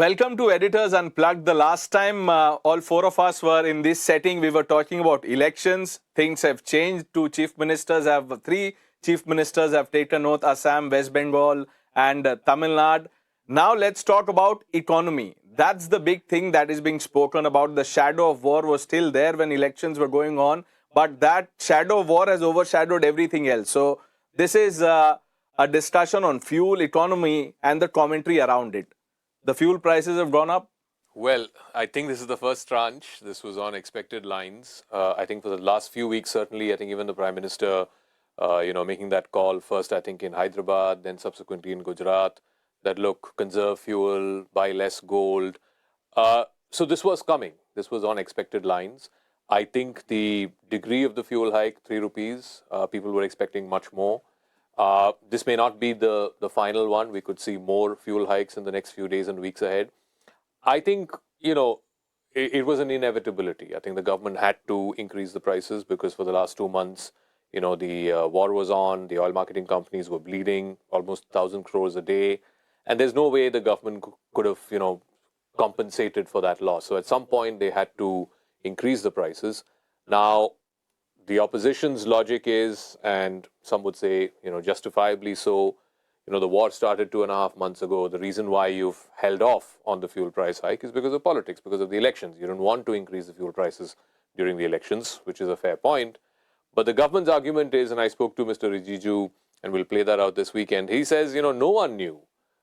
Welcome to Editors Unplugged. The last time all four of us were in this setting, we were talking about elections. Things have changed. Three chief ministers have taken oath: Assam, West Bengal and Tamil Nadu. Now let's talk about economy. That's the big thing that is being spoken about. The shadow of war was still there when elections were going on, but that shadow of war has overshadowed everything else. So this is a discussion on fuel, economy and the commentary around it. The fuel prices have gone up? Well, I think this is the first tranche. This was on expected lines. I think for the last few weeks, certainly, I think even the Prime Minister, making that call first, I think in Hyderabad, then subsequently in Gujarat, that look, conserve fuel, buy less gold. So this was coming. This was on expected lines. I think the degree of the fuel hike, 3 rupees, people were expecting much more. This may not be the final one. We could see more fuel hikes in the next few days and weeks ahead. I think, it was an inevitability. I think the government had to increase the prices because for the last 2 months, the war was on, the oil marketing companies were bleeding almost 1,000 crores a day. And there's no way the government could have, compensated for that loss. So at some point, they had to increase the prices. Now, the opposition's logic is, and some would say, justifiably so, the war started 2.5 months ago. The reason why you've held off on the fuel price hike is because of politics, because of the elections. You don't want to increase the fuel prices during the elections, which is a fair point. But the government's argument is, and I spoke to Mr. Rijiju, and we'll play that out this weekend. He says, no one knew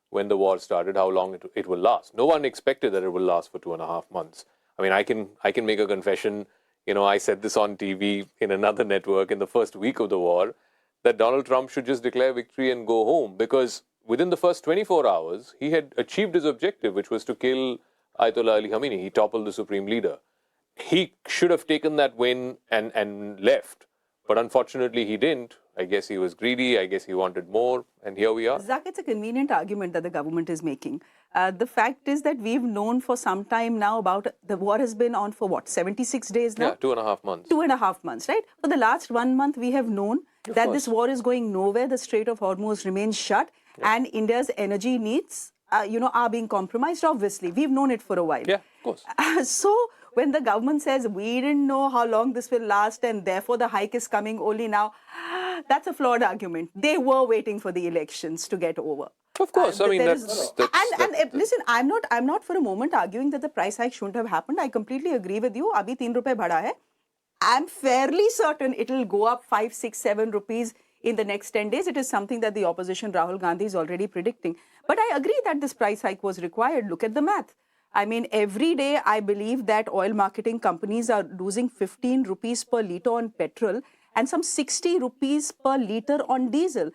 when the war started how long it will last. No one expected that it will last for 2.5 months. I mean, I can make a confession. I said this on TV in another network in the first week of the war, that Donald Trump should just declare victory and go home, because within the first 24 hours, he had achieved his objective, which was to kill Ayatollah Ali Khamenei. He toppled the supreme leader. He should have taken that win and left. But unfortunately, he didn't. I guess he was greedy. I guess he wanted more. And here we are. Zach, it's a convenient argument that the government is making. The fact is that we've known for some time now about the war has been on for what, 76 days now? Yeah, 2.5 months. 2.5 months, right? For the last 1 month, we have known that this war is going nowhere. The Strait of Hormuz remains shut, and India's energy needs, are being compromised. Obviously, we've known it for a while. Yeah, of course. So when the government says we didn't know how long this will last and therefore the hike is coming only now, that's a flawed argument. They were waiting for the elections to get over. Of course, listen, I'm not for a moment arguing that the price hike shouldn't have happened. I completely agree with you. Abhi 3 rupees bada hai. I'm fairly certain it will go up 5, 6, 7 rupees in the next 10 days. It is something that the opposition, Rahul Gandhi, is already predicting. But I agree that this price hike was required. Look at the math. I mean, every day I believe that oil marketing companies are losing 15 rupees per litre on petrol and some 60 rupees per litre on diesel.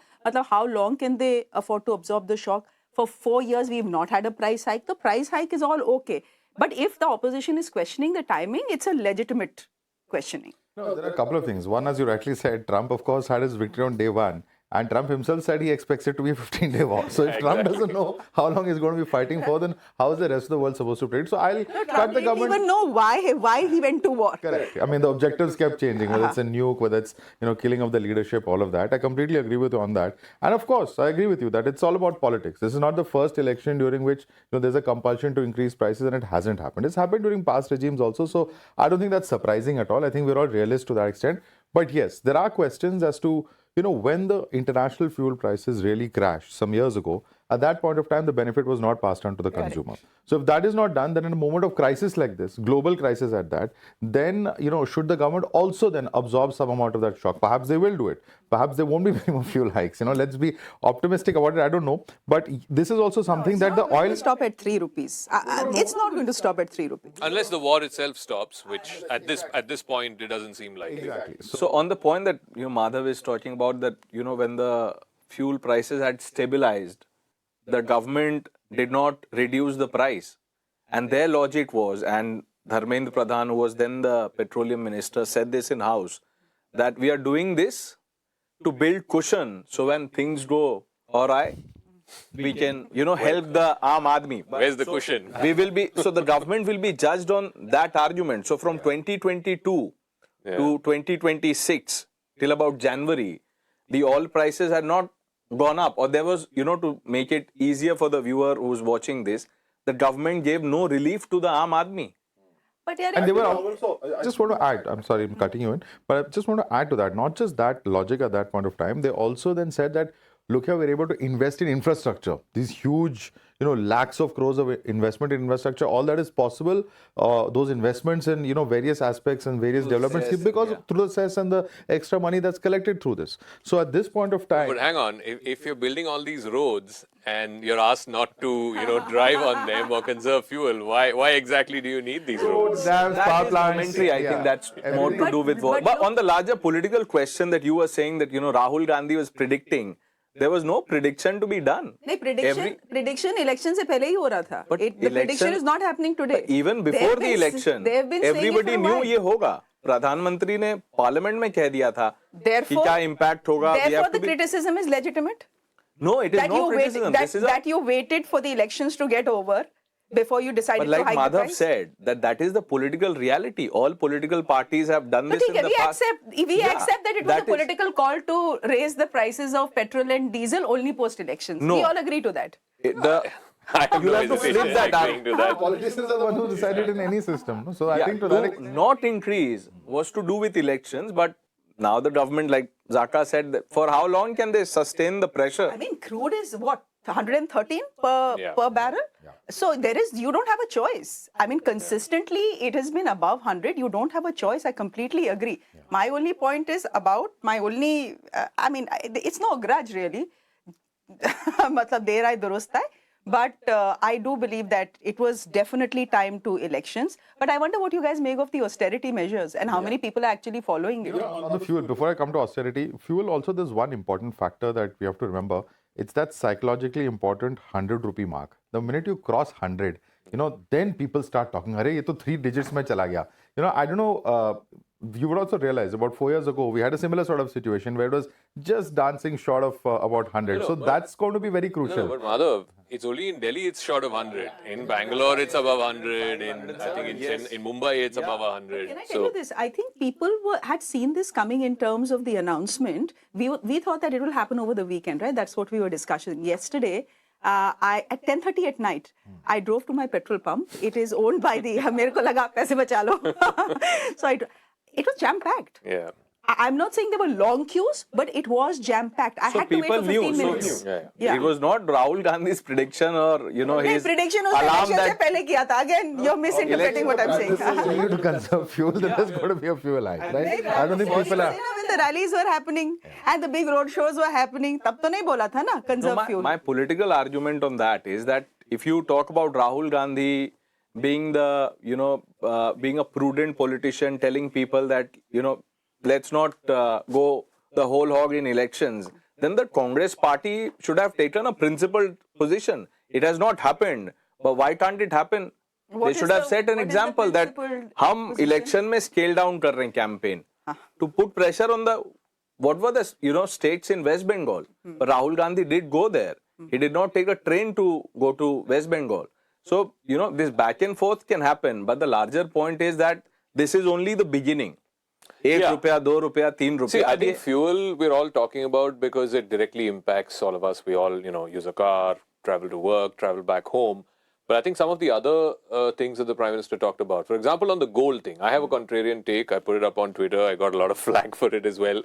How long can they afford to absorb the shock? For 4 years, we've not had a price hike. The price hike is all okay. But if the opposition is questioning the timing, it's a legitimate questioning. No, there are a couple of things. One, as you rightly said, Trump, of course, had his victory on day one. And Trump himself said he expects it to be a 15-day war. So if Trump doesn't know how long he's going to be fighting for, then how is the rest of the world supposed to predict? So I'll cut the government. Trump didn't even know why he went to war. Correct. I mean, the objectives kept changing, whether it's a nuke, whether it's, killing of the leadership, all of that. I completely agree with you on that. And of course, I agree with you that it's all about politics. This is not the first election during which there's a compulsion to increase prices and it hasn't happened. It's happened during past regimes also. So I don't think that's surprising at all. I think we're all realists to that extent. But yes, there are questions as to when the international fuel prices really crashed some years ago, at that point of time, the benefit was not passed on to the consumer. So if that is not done, then in a moment of crisis like this, global crisis at that, then, should the government also then absorb some amount of that shock? Perhaps they will do it. Perhaps there won't be many more fuel hikes. Let's be optimistic about it. I don't know. But this is also something that the oil... stop at 3 rupees. It's not going to stop at 3 rupees. Unless the war itself stops, which at this point, it doesn't seem like. Exactly. So on the point that Madhav is talking about, that when the fuel prices had stabilized, the government did not reduce the price. And their logic was, and Dharmendra Pradhan, who was then the petroleum minister, said this in house, that we are doing this to build cushion. So when things go awry, we can, help the Aam Aadmi. Where's the cushion? So the government will be judged on that argument. So from 2022 to 2026, till about January, the oil prices had not gone up, or there was, to make it easier for the viewer who's watching this, the government gave no relief to the Aam Aadmi. But yeah, And they were also, I just want to add, I'm sorry, I'm cutting you in, but I just want to add to that, not just that logic at that point of time, they also then said that, look here, we're able to invest in infrastructure, these huge, lakhs of crores of investment in infrastructure, all that is possible, those investments in, various aspects and various developments, because through the cess and the extra money that's collected through this. So at this point of time. But hang on, if you're building all these roads and you're asked not to, drive on them or conserve fuel, why exactly do you need these roads? Dams, power That is plants, momentary. I think that's more to do with what. But on the larger political question that you were saying that, Rahul Gandhi was predicting, there was no prediction to be done. नहीं, prediction election से पहले ही हो रहा था. But The prediction is not happening today. Even before the election, everybody knew ये होगा. प्रधानमंत्री ने पार्लियामेंट में कह दिया था कि क्या इम्पैक्ट होगा. Therefore, the criticism is legitimate. No, it is no criticism. That you waited for the elections to get over before you decided but to hike the Madhav price. said, that is the political reality. All political parties have done this in the past. We accept that it was a political call to raise the prices of petrol and diesel only post-elections. No. We all agree to that. I have You'll have to flip that agreeing to that. Politicians are the ones who decided in any system. So I think to that extent. Not increase was to do with elections, but now the government, like Zaka said, that for how long can they sustain the pressure? I mean, crude is what? 113 per barrel? Yeah. So you don't have a choice. I mean, consistently it has been above 100. You don't have a choice. I completely agree. Yeah. My only point is it's no grudge really. Matlab der aay durust hai. But I do believe that it was definitely time to elections. But I wonder what you guys make of the austerity measures and how many people are actually following it. On the fuel, before I come to austerity, fuel also there's one important factor that we have to remember. It's that psychologically important 100 rupee mark. The minute you cross 100, then people start talking, "Arey, ye to 3 digits mein chala gaya." I don't know, you would also realize about 4 years ago, we had a similar sort of situation where it was just dancing short of about 100. So that's going to be very crucial. But Madhav, it's only in Delhi it's short of 100. In Bangalore it's above 100. In Mumbai it's above 100. Can I tell you this? I think people had seen this coming in terms of the announcement. We thought that it will happen over the weekend, right? That's what we were discussing yesterday. At 10:30 at night, I drove to my petrol pump. It is owned by the mere ko laga aap paise bacha lo. So it was jam-packed. Yeah. I'm not saying there were long queues, but it was jam-packed. I had to wait for 15 minutes. It was not Rahul Gandhi's prediction or, his prediction alarm that... pehle kiya tha. Again, you're misinterpreting what I'm saying. You need to conserve fuel, then there's going to be a fuel hike, right? I don't think people are... When the rallies were happening and the big road shows were happening, tab to nahi bola tha na, conserve fuel. My political argument on that is that if you talk about Rahul Gandhi being being a prudent politician, telling people that, let's not go the whole hog in elections, then the Congress party should have taken a principled position. It has not happened. But why can't it happen? They should have set an example that hum election mein scale down kar rahe hain campaign to put pressure on what were the states in West Bengal. But Rahul Gandhi did go there. He did not take a train to go to West Bengal. So, this back and forth can happen. But the larger point is that this is only the beginning. 8 rupiah, 2 rupiah, 3 rupiah. See, I think fuel we're all talking about because it directly impacts all of us. We all, use a car, travel to work, travel back home. But I think some of the other things that the Prime Minister talked about, for example, on the gold thing, I have a contrarian take. I put it up on Twitter. I got a lot of flack for it as well.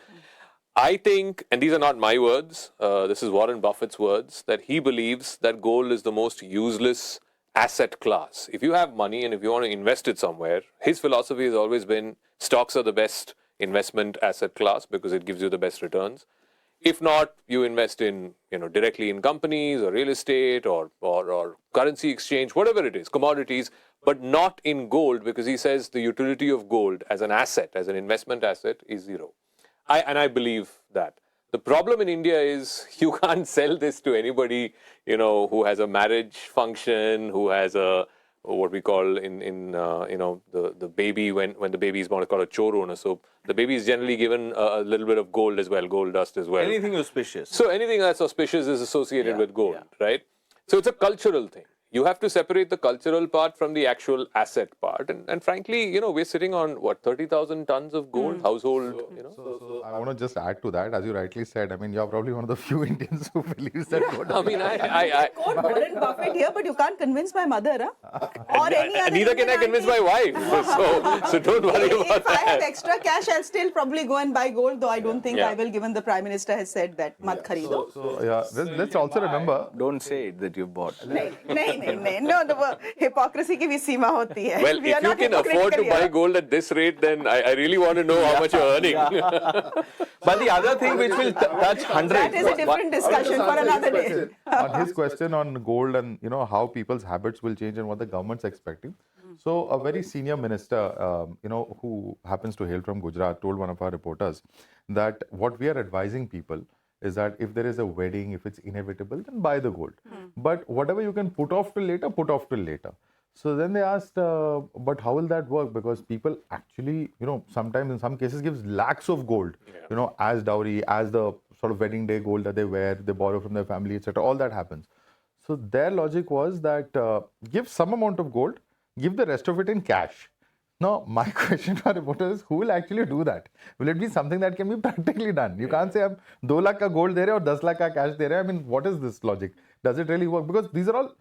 I think, and these are not my words, this is Warren Buffett's words, that he believes that gold is the most useless asset class. If you have money and if you want to invest it somewhere, his philosophy has always been stocks are the best investment asset class because it gives you the best returns. If not, you invest in, directly in companies or real estate or currency exchange, whatever it is, commodities, but not in gold because he says the utility of gold as an asset, as an investment asset is zero. I believe that. The problem in India is you can't sell this to anybody, who has a marriage function, who has a what we call the baby when the baby is born, it's called a chorona. So the baby is generally given a little bit of gold as well, gold dust as well. Anything auspicious. So anything that's auspicious is associated with gold, right? So it's a cultural thing. you have to separate the cultural part from the actual asset part. And frankly, we're sitting on, what, 30,000 tons of gold household, So I want to just add to that, as you rightly said. I mean, you're probably one of the few Indians who believes that gold. I mean, I Quote Warren Buffett here, but you can't convince my mother, huh? Or any other neither can I Indian convince auntie. my wife. So don't worry about If I have that. extra cash, I'll still probably go and buy gold, though I don't think Yeah. I will, given the Prime Minister has said that, mat kharido. So yeah, let's also remember. Don't say it that you've bought. नहीं, no, the hypocrisy की भी सीमा होती है. Well, We are if you not can afford to hypocritical buy here. gold at this rate, then I really want to know how much you're earning. But the other thing which will touch hundreds. That is a different discussion for another day. On his question on gold and how people's habits will change and what the government's expecting. So a very senior minister, who happens to hail from Gujarat, told one of our reporters that what we are advising people is that if there is a wedding, if it's inevitable, then buy the gold. But whatever you can put off till later, put off till later. So then they asked, but how will that work? Because people actually, sometimes in some cases gives lakhs of gold, as dowry, as the sort of wedding day gold that they wear, they borrow from their family, etc. All that happens. So their logic was that give some amount of gold, give the rest of it in cash. Now, my question to our reporter is, who will actually do that? Will it be something that can be practically done? You can't say, I'm 2 lakh ka gold de rahe or 10 lakh ka cash de rahe. I mean, what is this logic? Does it really work? Because these are all,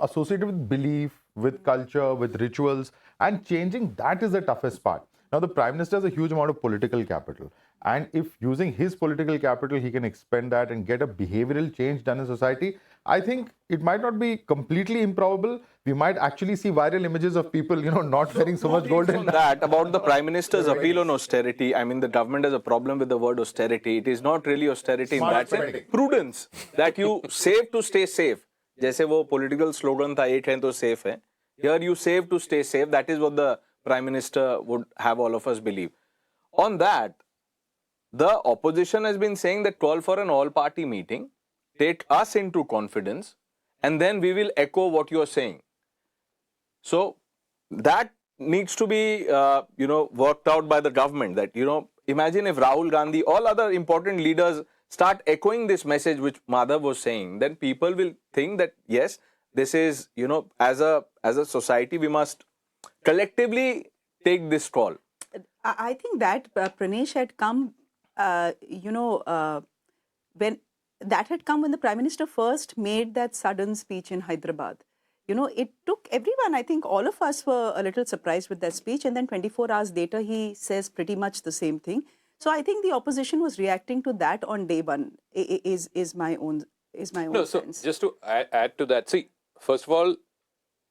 associated with belief, with culture, with rituals, and changing that is the toughest part. Now, the Prime Minister has a huge amount of political capital. And if using his political capital, he can expend that and get a behavioral change done in society, I think it might not be completely improbable. We might actually see viral images of people, not wearing so much gold. On that, about the Prime Minister's appeal on austerity, I mean, the government has a problem with the word austerity. It is not really austerity in that sense. Prudence, that you save to stay safe. जैसे वो political slogan था, 8 हैं तो safe है. Here you save to stay safe. That is what the Prime Minister would have all of us believe. On that, the opposition has been saying that call for an all-party meeting, take us into confidence, and then we will echo what you are saying. So that needs to be, worked out by the government. That, imagine if Rahul Gandhi, all other important leaders start echoing this message which Madhav was saying, then people will think that, yes, this is, as a society, we must collectively take this call. I think that Pranesh had come, when that had come when the Prime Minister first made that sudden speech in Hyderabad. It took everyone, I think all of us were a little surprised with that speech, and then 24 hours later he says pretty much the same thing. So I think the opposition was reacting to that on day one, is my own sense. So just to add to that, see, first of all,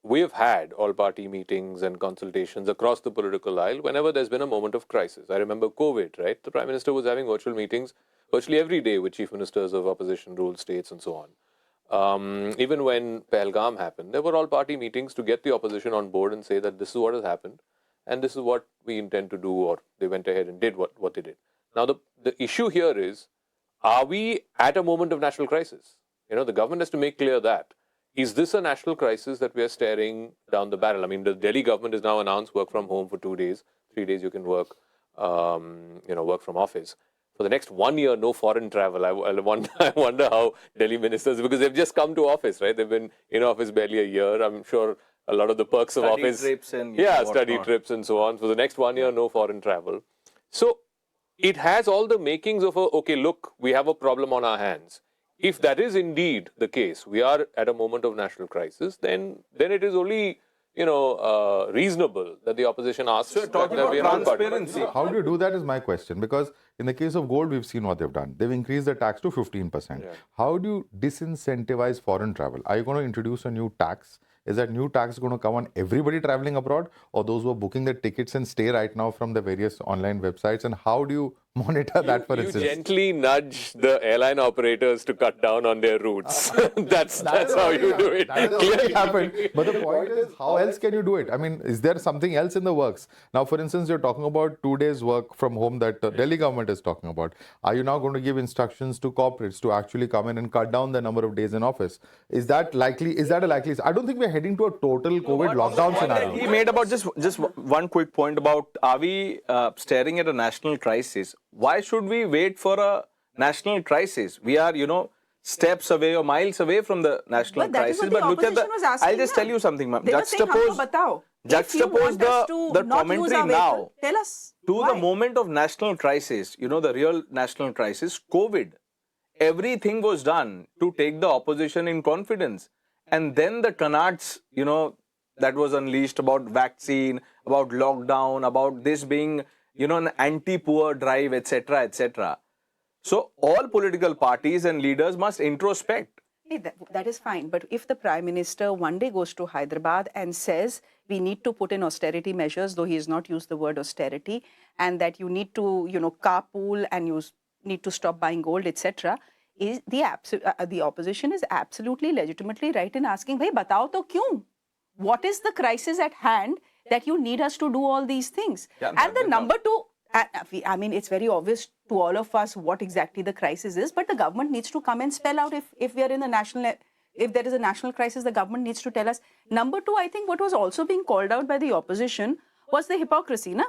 we have had all-party meetings and consultations across the political aisle whenever there's been a moment of crisis. I remember COVID, right? The Prime Minister was having virtual meetings virtually every day with chief ministers of opposition-ruled states and so on. Even when Pahalgam happened, there were all-party meetings to get the opposition on board and say that this is what has happened and this is what we intend to do, or they went ahead and did what they did. Now, the issue here is, are we at a moment of national crisis? The government has to make clear that. Is this a national crisis that we are staring down the barrel? I mean, the Delhi government has now announced work from home for 2 days. 3 days you can work, work from office. For the next 1 year, no foreign travel. I wonder how Delhi ministers, because they've just come to office, right? They've been in office barely a year. I'm sure a lot of the perks of Study office. trips and study trips and so on. For the next 1 year, no foreign travel. So it has all the makings of okay, look, we have a problem on our hands. If that is indeed the case, we are at a moment of national crisis, then it is only, reasonable that the opposition asks that we are not transparency. How do you do that is my question. Because in the case of gold, we've seen what they've done. They've increased the tax to 15%. Yeah. How do you disincentivize foreign travel? Are you going to introduce a new tax? Is that new tax going to come on everybody traveling abroad, or those who are booking their tickets and stay right now from the various online websites? And how do you monitor that, for instance? You gently nudge the airline operators to cut down on their routes. That's how you do it. That has already happened. But the point is, how else can you do it? I mean, is there something else in the works? Now, for instance, you're talking about 2 days work from home that the Delhi government is talking about. Are you now going to give instructions to corporates to actually come in and cut down the number of days in office? Is that likely? Is that a likely? I don't think we're heading to a total COVID lockdown scenario. He made about just one quick point about, are we staring at a national crisis? Why should we wait for a national crisis? We are, steps away or miles away from the national But that is crisis. what the But look at the. opposition was asking, I'll just na? tell you something, ma'am. They were saying, "Humko batao. If you want us to the not use commentary our now vehicle, tell us to why." the moment of national crisis. You know, the real national crisis, COVID. Everything was done to take the opposition in confidence, and then the canards, you know, that was unleashed about vaccine, about lockdown, about this being, you know, an anti-poor drive, etc., etc. So all political parties and leaders must introspect. Hey, that is fine. But if the Prime Minister one day goes to Hyderabad and says we need to put in austerity measures, though he has not used the word austerity, and that you need to, you know, carpool and you need to stop buying gold, etc., is the opposition is absolutely legitimately right in asking, "Bhai, batao to kyun? What is the crisis at hand that you need us to do all these things?" Yeah, and the number two, I mean, it's very obvious to all of us what exactly the crisis is, but the government needs to come and spell out if we are in a if there is a national crisis, the government needs to tell us. Number two, I think what was also being called out by the opposition was the hypocrisy, na?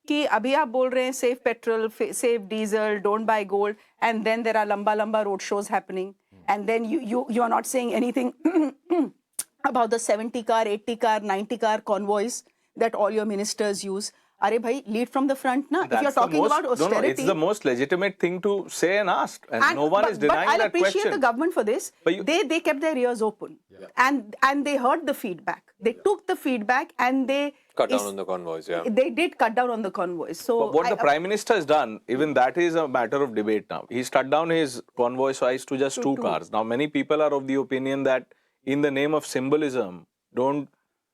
कि अभी आप बोल रहे हैं save petrol, save diesel, don't buy gold, and then there are lamba road shows happening, and then you are not saying anything about the 70 car, 80 car, 90 car convoys that all your ministers use. Are bhai, lead from the front, na? If you're talking about austerity, no, it's the most legitimate thing to say and ask, and no one is denying I'll that appreciate question. the government for this. They kept their ears open, and they heard the feedback. They took the feedback and they Cut down on the convoys, yeah. They did cut down on the convoys. So But what the Prime Minister has done, even that is a matter of debate now. He's cut down his convoy size to just two cars. Now, many people are of the opinion that in the name of symbolism, don't,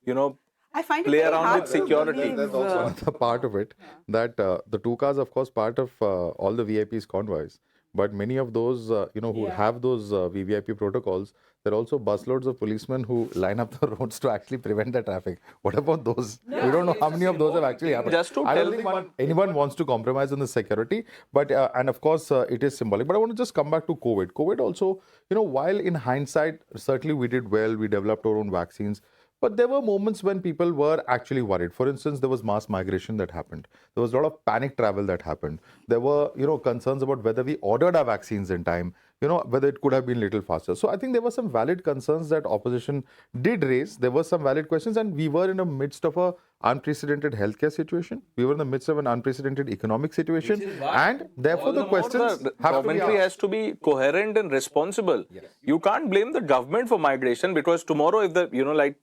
you know, I find play it very around hard with to security. believe, That's also another part of it, that the two cars, of course, part of all the VIPs convoys. But many of those, who have those VVIP protocols, there are also busloads of policemen who line up the roads to actually prevent the traffic. What about those? We don't know how many of those have actually happened. Just to I tell don't think anyone wants to compromise on the security, but and of course it is symbolic. But I want to just come back to COVID. COVID also, while in hindsight, certainly we did well, we developed our own vaccines. But there were moments when people were actually worried. For instance, there was mass migration that happened. There was a lot of panic travel that happened. There were, concerns about whether we ordered our vaccines in time, whether it could have been a little faster. So I think there were some valid concerns that opposition did raise. There were some valid questions, and we were in the midst of an unprecedented healthcare situation. We were in the midst of an unprecedented economic situation. And therefore the questions commentary has to be coherent and responsible. Yes. You can't blame the government for migration, because tomorrow if the, like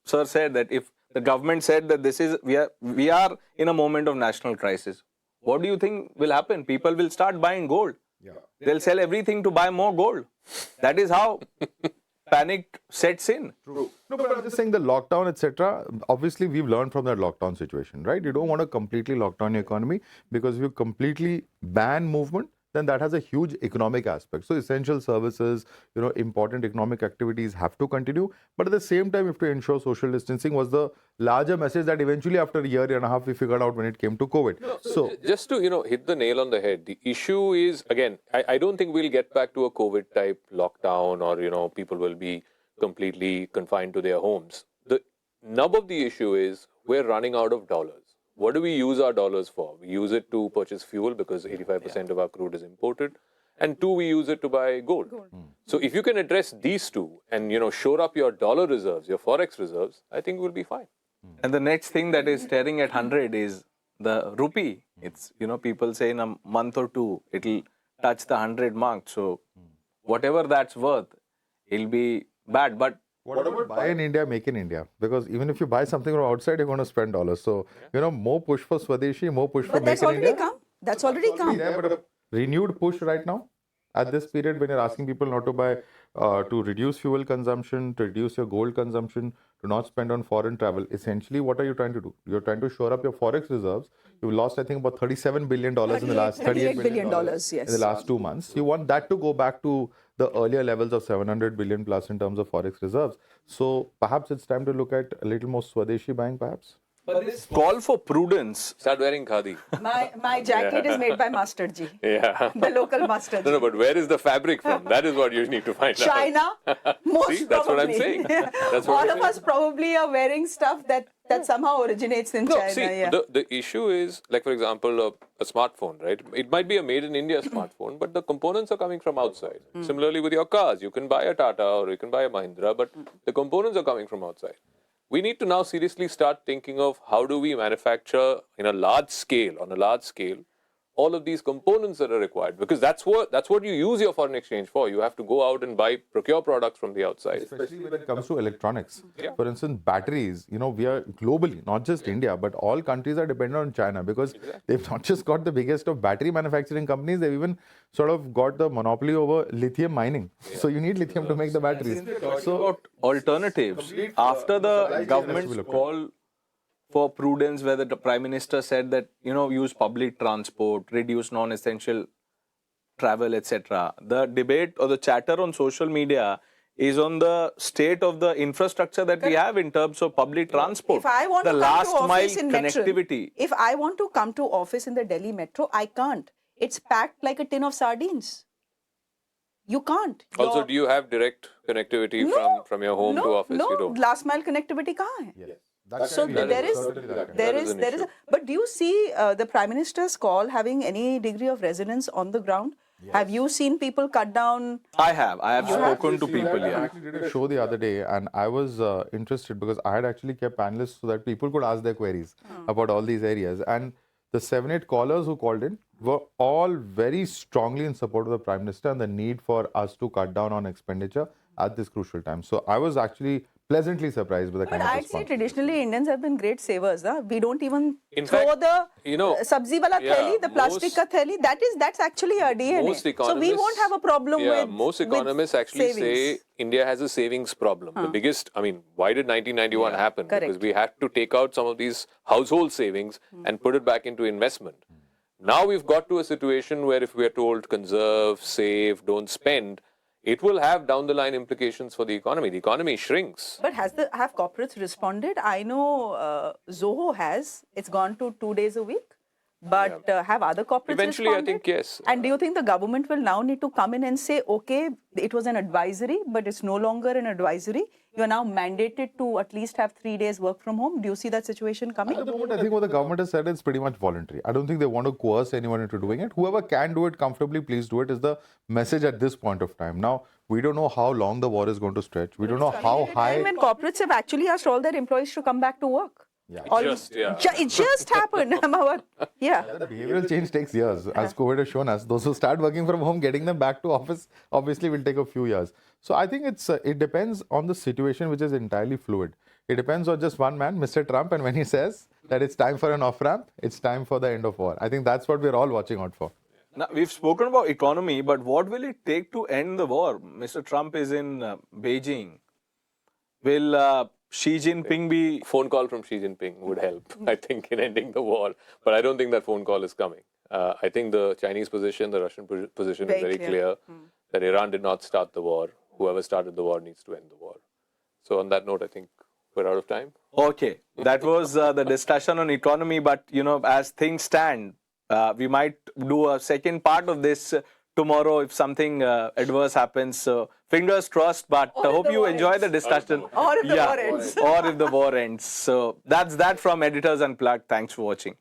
Sir said, that if the government said that we are in a moment of national crisis, what do you think will happen? People will start buying gold. Yeah. They'll sell everything to buy more gold. That is how panic sets in. True. No, but I'm just saying the lockdown, etc. Obviously, we've learned from that lockdown situation, right? You don't want to completely lock down your economy, because if you completely ban movement, then that has a huge economic aspect. So essential services, important economic activities have to continue. But at the same time, you have to ensure social distancing was the larger message that eventually after a year and a half, we figured out when it came to COVID. No, so just to, hit the nail on the head, the issue is, again, I don't think we'll get back to a COVID type lockdown or, people will be completely confined to their homes. The nub of the issue is we're running out of dollars. What do we use our dollars for? We use it to purchase fuel, because 85% of our crude is imported. And two, we use it to buy gold. So if you can address these two and, shore up your dollar reserves, your forex reserves, I think we'll be fine. And the next thing that is staring at 100 is the rupee. It's, people say in a month or two, it'll touch the 100 mark. So whatever that's worth, it'll be bad. But what about buy in India, make in India? Because even if you buy something from outside, you're going to spend dollars. So, more push for Swadeshi, more push for make in India. That's already come. Yeah, but a renewed push right now at this period when you're asking people not to buy, to reduce fuel consumption, to reduce your gold consumption, to not spend on foreign travel. Essentially, what are you trying to do? You're trying to shore up your forex reserves. You've lost, I think, about $37 billion in the last $38 billion, yes, in the last 2 months. You want that to go back to the earlier levels of 700 billion plus in terms of forex reserves. So perhaps it's time to look at a little more Swadeshi buying, perhaps. But this call for prudence. Start wearing khadi. My jacket is made by Mustard Ji. Yeah. The local Mustard Ji. No, but where is the fabric from? That is what you need to find China, out. most See, that's probably. what I'm saying. That's what All of us probably are wearing stuff that that somehow originates in China. See, Yeah. the issue is, like, for example, a smartphone, right? It might be a made in India smartphone, but the components are coming from outside. Similarly, with your cars, you can buy a Tata or you can buy a Mahindra, but the components are coming from outside. We need to now seriously start thinking of how do we manufacture on a large scale, all of these components that are required, because that's what you use your foreign exchange for. You have to go out and procure products from the outside. Especially when it comes to electronics. Yeah. For instance, batteries, we are globally, not just India, but all countries are dependent on China because they've not just got the biggest of battery manufacturing companies, they've even sort of got the monopoly over lithium mining. So you need lithium to make the batteries. So about alternatives, after the government's call for prudence, where the Prime Minister said that, use public transport, reduce non-essential travel, etc. The debate or the chatter on social media is on the state of the infrastructure that we have in terms of public transport. If I want the to come last to mile office in metro, connectivity. if I want to come to office in the Delhi metro, I can't. It's packed like a tin of sardines. You can't. Also, do you have direct connectivity from your home to office? No, You don't. last mile connectivity kahan hai? Yes. So there is, but do you see the Prime Minister's call having any degree of resonance on the ground? Yes. Have you seen people cut down? I have spoken to people. I actually did a show the other day, and I was interested because I had actually kept panelists so that people could ask their queries about all these areas. And the 7-8 callers who called in were all very strongly in support of the Prime Minister and the need for us to cut down on expenditure at this crucial time. So I was actually pleasantly surprised with the kind of I'd response. say traditionally Indians have been great savers. Huh? We don't even throw fact, the sabzi wala yeah, theli, the plastic ka theli. That's actually our DNA. So we won't have a problem with most economists actually savings. say India has a savings problem. The biggest, why did 1991 happen? Correct. Because we had to take out some of these household savings and put it back into investment. Now we've got to a situation where if we are told conserve, save, don't spend, it will have down the line implications for the economy. The economy shrinks. But have corporates responded? I know Zoho has. It's gone to 2 days a week. But have other corporates Eventually, responded? I think yes. And do you think the government will now need to come in and say, okay, it was an advisory, but it's no longer an advisory. You are now mandated to at least have 3 days work from home. Do you see that situation coming? At the moment, I think what the government has said is pretty much voluntary. I don't think they want to coerce anyone into doing it. Whoever can do it comfortably, please do it, is the message at this point of time. Now, we don't know how long the war is going to stretch. We don't know how high. When corporates have actually asked all their employees to come back to work. Yeah. It just happened. Yeah. The behavioral change takes years, as COVID has shown us. Those who start working from home, getting them back to office, obviously will take a few years. So I think it depends on the situation, which is entirely fluid. It depends on just one man, Mr. Trump, and when he says that it's time for an off-ramp, it's time for the end of war. I think that's what we're all watching out for. Now, we've spoken about economy, but what will it take to end the war? Mr. Trump is in Beijing. Will Xi Jinping be... Phone call from Xi Jinping would help, I think, in ending the war. But I don't think that phone call is coming. I think the Chinese position, the Russian position is very clear that Iran did not start the war. Whoever started the war needs to end the war. So on that note, I think we're out of time. Okay, that was the discussion on economy. But, as things stand, we might do a second part of this tomorrow if something adverse happens. So fingers crossed, but I hope you enjoy the discussion. Or if the war ends. Or if the war ends. So that's that from Editors Unplugged. Thanks for watching.